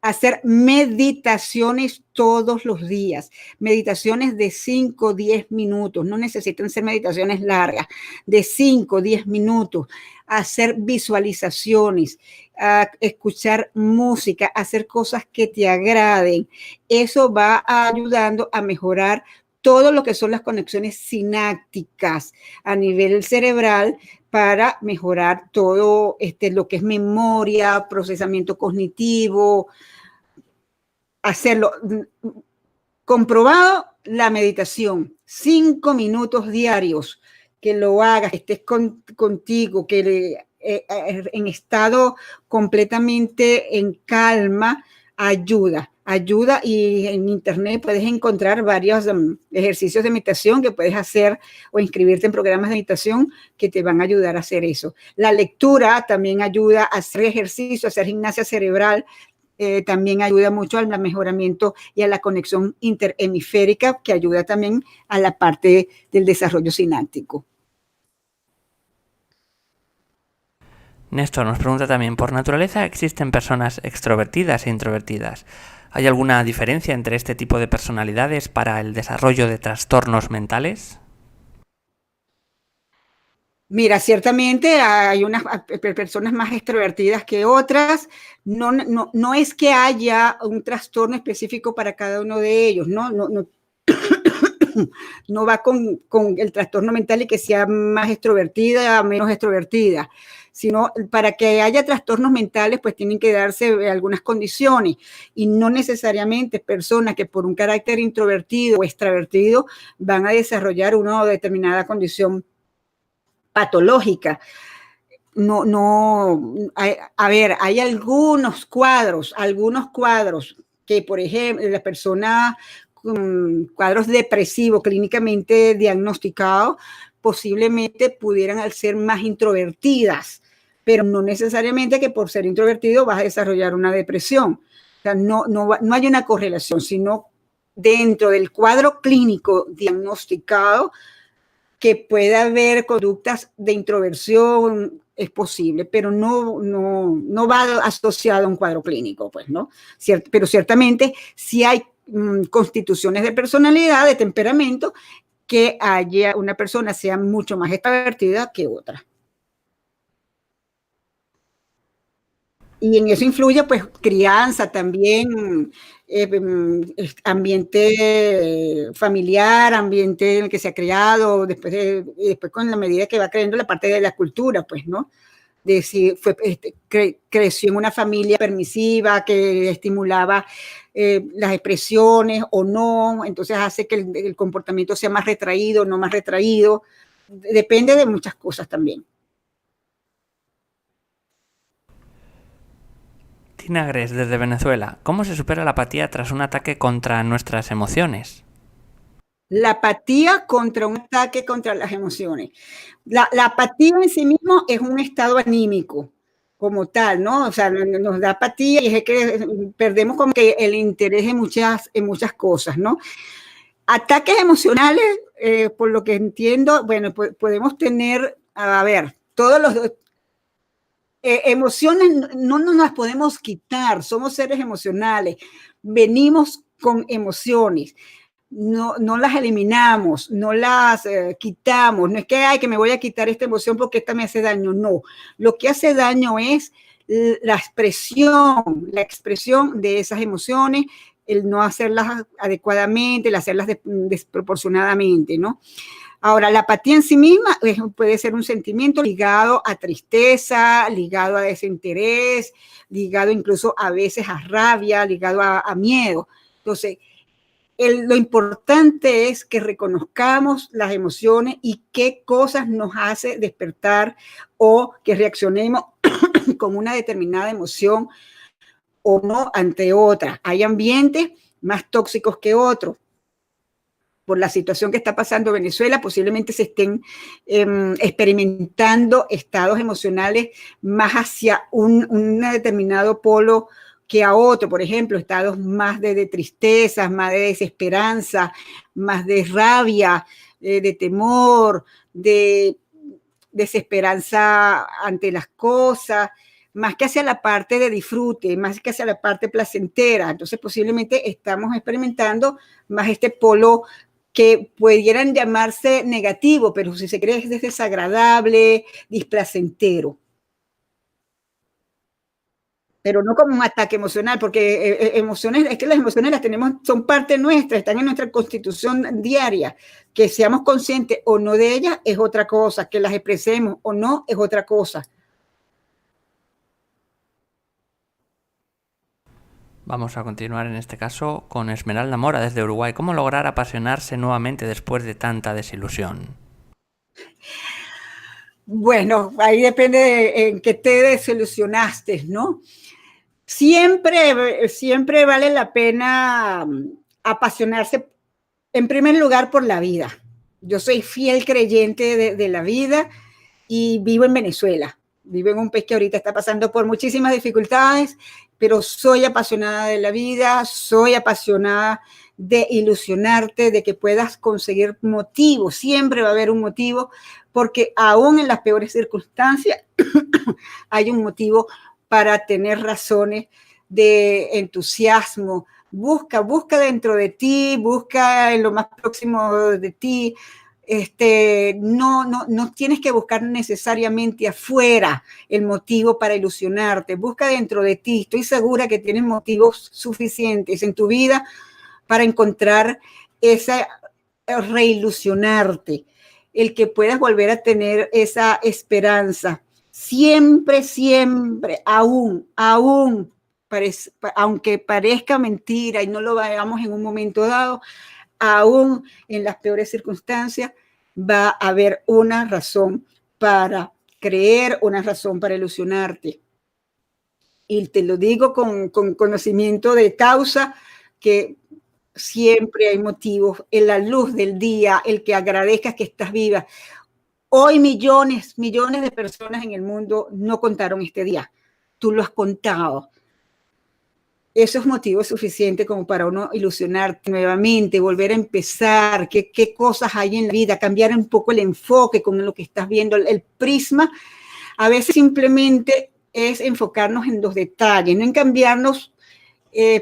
hacer meditaciones todos los días, meditaciones de 5 o 10 minutos, no necesitan ser meditaciones largas, de 5 o 10 minutos, hacer visualizaciones, escuchar música, hacer cosas que te agraden. Eso va ayudando a mejorar todo lo que son las conexiones sinápticas a nivel cerebral para mejorar todo lo que es memoria, procesamiento cognitivo, hacerlo. Comprobado la meditación, 5 minutos diarios, que lo hagas, que estés contigo, que en estado completamente en calma, ayuda y en internet puedes encontrar varios ejercicios de meditación que puedes hacer o inscribirte en programas de meditación que te van a ayudar a hacer eso. La lectura también ayuda a hacer ejercicio, a hacer gimnasia cerebral, también ayuda mucho al mejoramiento y a la conexión interhemisférica, que ayuda también a la parte del desarrollo sináptico. Néstor nos pregunta también, ¿por naturaleza existen personas extrovertidas e introvertidas? ¿Hay alguna diferencia entre este tipo de personalidades para el desarrollo de trastornos mentales? Mira, ciertamente hay unas personas más extrovertidas que otras. No es que haya un trastorno específico para cada uno de ellos, no no va con el trastorno mental y que sea más extrovertida, menos extrovertida, sino para que haya trastornos mentales, pues tienen que darse algunas condiciones y no necesariamente personas que por un carácter introvertido o extravertido van a desarrollar una determinada condición patológica. A ver, hay algunos cuadros que, por ejemplo, la persona con cuadros depresivos clínicamente diagnosticados posiblemente pudieran ser más introvertidas, pero no necesariamente que por ser introvertido vas a desarrollar una depresión. O sea, no hay una correlación, sino dentro del cuadro clínico diagnosticado que pueda haber conductas de introversión, es posible, pero no va asociado a un cuadro clínico, pues, ¿no? Pero ciertamente sí hay constituciones de personalidad, de temperamento, que haya una persona sea mucho más extrovertida que otra. Y en eso influye, pues, crianza también, ambiente familiar, ambiente en el que se ha criado, después con la medida que va creciendo la parte de la cultura, pues, ¿no? De si creció en una familia permisiva que estimulaba las expresiones o no, entonces hace que el comportamiento sea más retraído, no más retraído. Depende de muchas cosas también. Tina Gres, desde Venezuela. ¿Cómo se supera la apatía tras un ataque contra nuestras emociones? La apatía contra un ataque contra las emociones. La apatía en sí mismo es un estado anímico como tal, ¿no? O sea, nos da apatía y es que perdemos como que el interés en muchas cosas, ¿no? Ataques emocionales, por lo que entiendo, bueno, podemos tener, a ver, todos los emociones no nos las podemos quitar, somos seres emocionales, venimos con emociones, no las eliminamos, no las quitamos, no es que, ay, que me voy a quitar esta emoción porque esta me hace daño, no, lo que hace daño es la expresión de esas emociones, el no hacerlas adecuadamente, el hacerlas desproporcionadamente, ¿no? Ahora, la apatía en sí misma puede ser un sentimiento ligado a tristeza, ligado a desinterés, ligado incluso a veces a rabia, ligado a miedo. Entonces, lo importante es que reconozcamos las emociones y qué cosas nos hace despertar o que reaccionemos con una determinada emoción o no ante otra. Hay ambientes más tóxicos que otros. Por la situación que está pasando Venezuela, posiblemente se estén experimentando estados emocionales más hacia un determinado polo que a otro, por ejemplo, estados más de tristeza, más de desesperanza, más de rabia, de temor, de desesperanza ante las cosas, más que hacia la parte de disfrute, más que hacia la parte placentera. Entonces, posiblemente estamos experimentando más este polo que pudieran llamarse negativo, pero si se cree es desagradable, displacentero. Pero no como un ataque emocional, porque emociones, es que las emociones las tenemos, son parte nuestra, están en nuestra constitución diaria. Que seamos conscientes o no de ellas es otra cosa, que las expresemos o no es otra cosa. Vamos a continuar en este caso con Esmeralda Mora desde Uruguay. ¿Cómo lograr apasionarse nuevamente después de tanta desilusión? Bueno, ahí depende de en qué te desilusionaste, ¿no? Siempre vale la pena apasionarse, en primer lugar, por la vida. Yo soy fiel creyente de la vida y vivo en Venezuela. Vivo en un país que ahorita está pasando por muchísimas dificultades, pero soy apasionada de la vida, soy apasionada de ilusionarte, de que puedas conseguir motivos. Siempre va a haber un motivo, porque aún en las peores circunstancias hay un motivo para tener razones de entusiasmo. Busca dentro de ti, busca en lo más próximo de ti. No tienes que buscar necesariamente afuera el motivo para ilusionarte. Busca dentro de ti. Estoy segura que tienes motivos suficientes en tu vida para encontrar esa reilusionarte, el que puedas volver a tener esa esperanza. Siempre, aún, aunque parezca mentira y no lo veamos en un momento dado, aún en las peores circunstancias, va a haber una razón para creer, una razón para ilusionarte. Y te lo digo con conocimiento de causa, que siempre hay motivos en la luz del día, el que agradezcas que estás viva. Hoy millones de personas en el mundo no contaron este día. Tú lo has contado. Eso es motivo suficiente como para uno ilusionarte nuevamente, volver a empezar, qué cosas hay en la vida, cambiar un poco el enfoque con lo que estás viendo, el prisma. A veces simplemente es enfocarnos en los detalles, no en cambiarnos,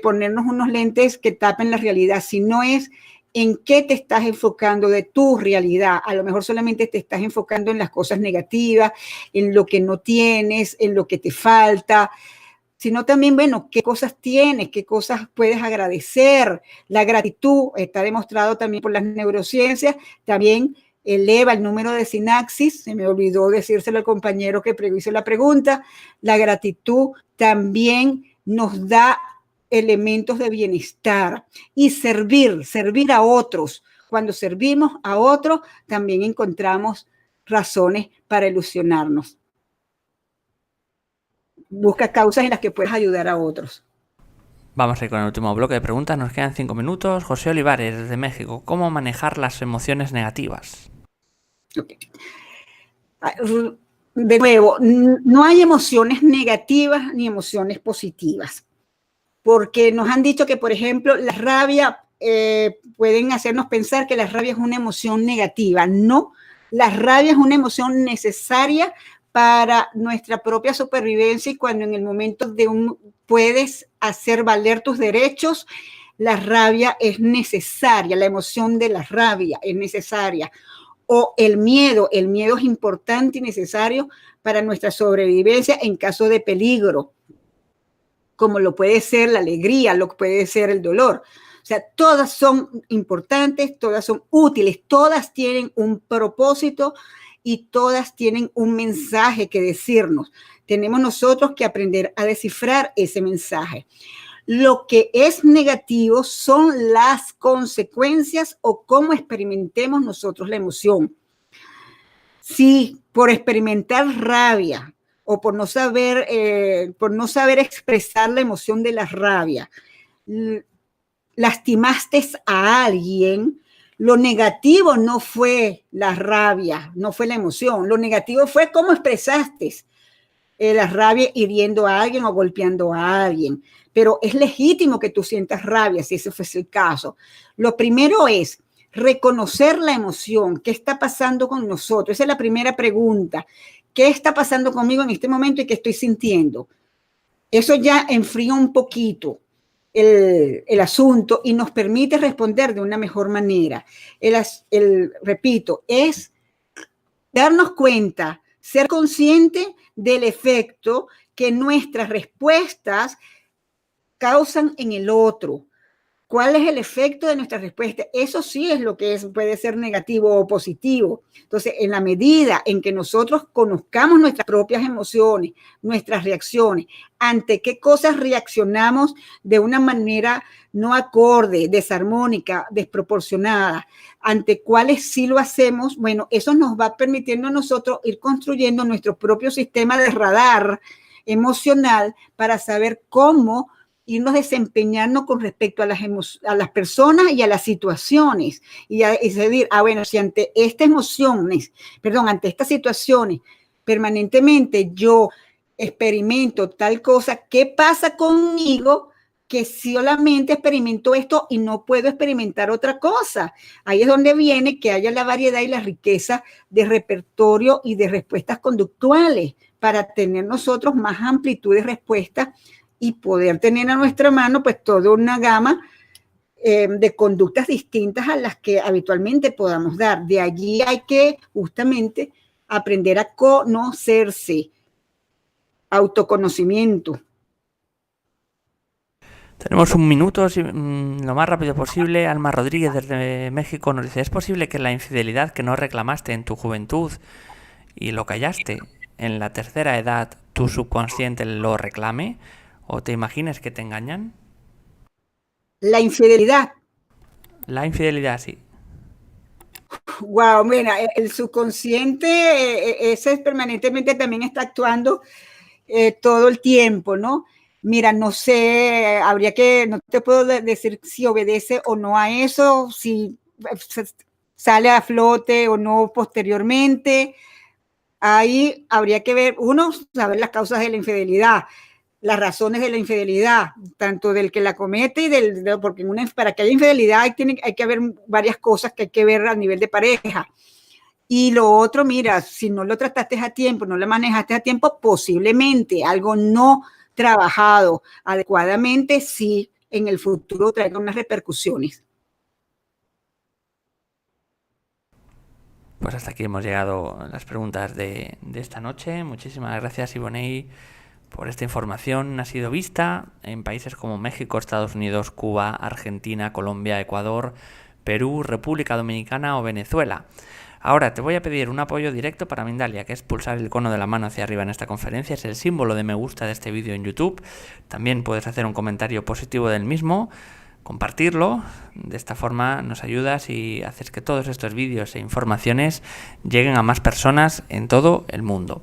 ponernos unos lentes que tapen la realidad, sino es en qué te estás enfocando de tu realidad. A lo mejor solamente te estás enfocando en las cosas negativas, en lo que no tienes, en lo que te falta, sino también, bueno, qué cosas tienes, qué cosas puedes agradecer. La gratitud está demostrado también por las neurociencias, también eleva el número de sinapsis. Se me olvidó decírselo al compañero que hizo la pregunta. La gratitud también nos da elementos de bienestar y servir a otros. Cuando servimos a otros, también encontramos razones para ilusionarnos. Busca causas en las que puedas ayudar a otros. Vamos a ir con el último bloque de preguntas. Nos quedan 5 minutos. José Olivares, desde México. ¿Cómo manejar las emociones negativas? Okay. De nuevo, no hay emociones negativas ni emociones positivas. Porque nos han dicho que, por ejemplo, la rabia pueden hacernos pensar que la rabia es una emoción negativa. No, la rabia es una emoción necesaria para nuestra propia supervivencia y cuando en el momento puedes hacer valer tus derechos, la rabia es necesaria, la emoción de la rabia es necesaria. O el miedo es importante y necesario para nuestra sobrevivencia en caso de peligro, como lo puede ser la alegría, lo que puede ser el dolor. O sea, todas son importantes, todas son útiles, todas tienen un propósito y todas tienen un mensaje que decirnos. Tenemos nosotros que aprender a descifrar ese mensaje. Lo que es negativo son las consecuencias o cómo experimentemos nosotros la emoción. Si por experimentar rabia o por no saber expresar la emoción de la rabia, lastimaste a alguien, lo negativo no fue la rabia, no fue la emoción, lo negativo fue cómo expresaste la rabia hiriendo a alguien o golpeando a alguien. Pero es legítimo que tú sientas rabia si ese fuese el caso. Lo primero es reconocer la emoción, qué está pasando con nosotros. Esa es la primera pregunta. ¿Qué está pasando conmigo en este momento y qué estoy sintiendo? Eso ya enfría un poquito el asunto y nos permite responder de una mejor manera. Repito, es darnos cuenta, ser consciente del efecto que nuestras respuestas causan en el otro. ¿Cuál es el efecto de nuestra respuesta? Eso sí es lo que puede ser negativo o positivo. Entonces, en la medida en que nosotros conozcamos nuestras propias emociones, nuestras reacciones, ante qué cosas reaccionamos de una manera no acorde, desarmónica, desproporcionada, ante cuáles sí lo hacemos, bueno, eso nos va permitiendo a nosotros ir construyendo nuestro propio sistema de radar emocional para saber cómo irnos desempeñando con respecto a las personas y a las situaciones y decir, bueno, si ante estas emociones, ante estas situaciones permanentemente yo experimento tal cosa, ¿qué pasa conmigo que solamente experimento esto y no puedo experimentar otra cosa? Ahí es donde viene que haya la variedad y la riqueza de repertorio y de respuestas conductuales para tener nosotros más amplitud de respuestas y poder tener a nuestra mano pues toda una gama de conductas distintas a las que habitualmente podamos dar. De allí hay que justamente aprender a conocerse, autoconocimiento. Tenemos un minuto, lo más rápido posible. Alma Rodríguez desde México nos dice, ¿es posible que la infidelidad que no reclamaste en tu juventud y lo callaste en la tercera edad, tu subconsciente lo reclame? ¿O te imagines que te engañan? La infidelidad. La infidelidad, sí. Wow, mira, el subconsciente, ese permanentemente también está actuando todo el tiempo, ¿no? Mira, no sé, no te puedo decir si obedece o no a eso, si sale a flote o no posteriormente. Ahí habría que ver, uno, saber las causas de la infidelidad, las razones de la infidelidad, tanto del que la comete y porque para que haya infidelidad hay que haber varias cosas que hay que ver a nivel de pareja. Y lo otro, mira, si no lo trataste a tiempo, no lo manejaste a tiempo, posiblemente algo no trabajado adecuadamente, sí en el futuro traiga unas repercusiones. Pues hasta aquí hemos llegado a las preguntas de esta noche. Muchísimas gracias, Ivonne, por esta información. Ha sido vista en países como México, Estados Unidos, Cuba, Argentina, Colombia, Ecuador, Perú, República Dominicana o Venezuela. Ahora te voy a pedir un apoyo directo para Mindalia, que es pulsar el icono de la mano hacia arriba en esta conferencia. Es el símbolo de me gusta de este vídeo en YouTube. También puedes hacer un comentario positivo del mismo, compartirlo. De esta forma nos ayudas y haces que todos estos vídeos e informaciones lleguen a más personas en todo el mundo.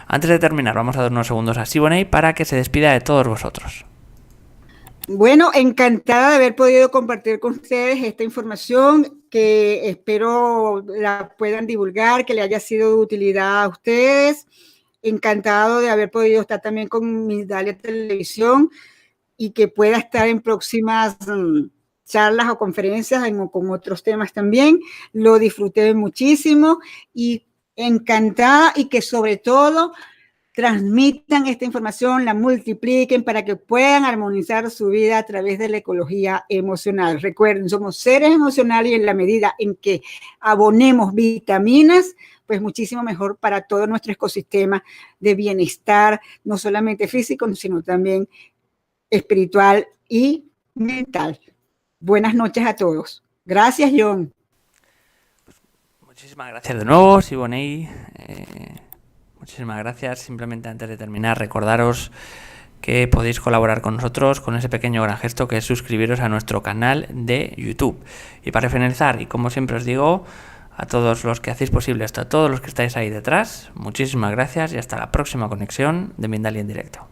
Antes de terminar, vamos a dar unos segundos a Siboney para que se despida de todos vosotros. Bueno, encantada de haber podido compartir con ustedes esta información que espero la puedan divulgar, que le haya sido de utilidad a ustedes. Encantado de haber podido estar también con Mindalia Televisión y que pueda estar en próximas charlas o conferencias con otros temas también. Lo disfruté muchísimo y encantada, y que sobre todo transmitan esta información, la multipliquen para que puedan armonizar su vida a través de la ecología emocional. Recuerden, somos seres emocionales y en la medida en que abonemos vitaminas, pues muchísimo mejor para todo nuestro ecosistema de bienestar, no solamente físico, sino también espiritual y mental. Buenas noches a todos. Gracias, John. Muchísimas gracias de nuevo, Siboney. Muchísimas gracias. Simplemente antes de terminar, recordaros que podéis colaborar con nosotros con ese pequeño gran gesto que es suscribiros a nuestro canal de YouTube. Y para finalizar, y como siempre os digo, a todos los que hacéis posible esto, a todos los que estáis ahí detrás, muchísimas gracias y hasta la próxima conexión de Mindalia en directo.